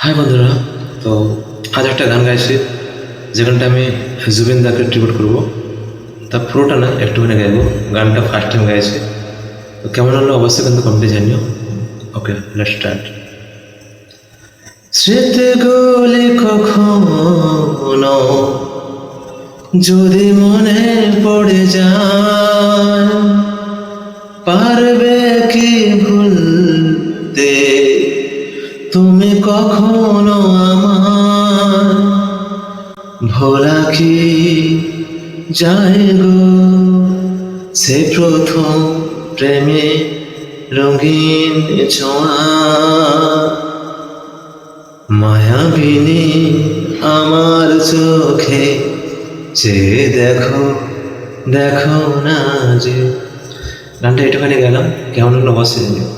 High বন্ধুরা, তো আজ একটা গান গাইছি যেখানটা আমি জুবিন দাকে ট্রিবিউট করবো। তা পুরোটা না, একটুখানি গাইবো। গানটা ফার্স্ট টাইম গাইছি, তো কেমন হলো অবশ্যই কিন্তু কমেন্টে জানিও। ওকে, লেটস স্টার্ট। স্মৃতিগুলি কখনো যদি মনে পড়ে যায়, পারবে কি ভুলতে তুমি কখনো আমার? ভোলা কি যায় গো সে প্রথম প্রেমে রঙিন ছোঁয়া? মায়াবিনী আমার চোখে চেয়ে দেখো, দেখো না যে। গানটা একটুখানি গেলাম, কেমন হলো অবশ্যই জানিও।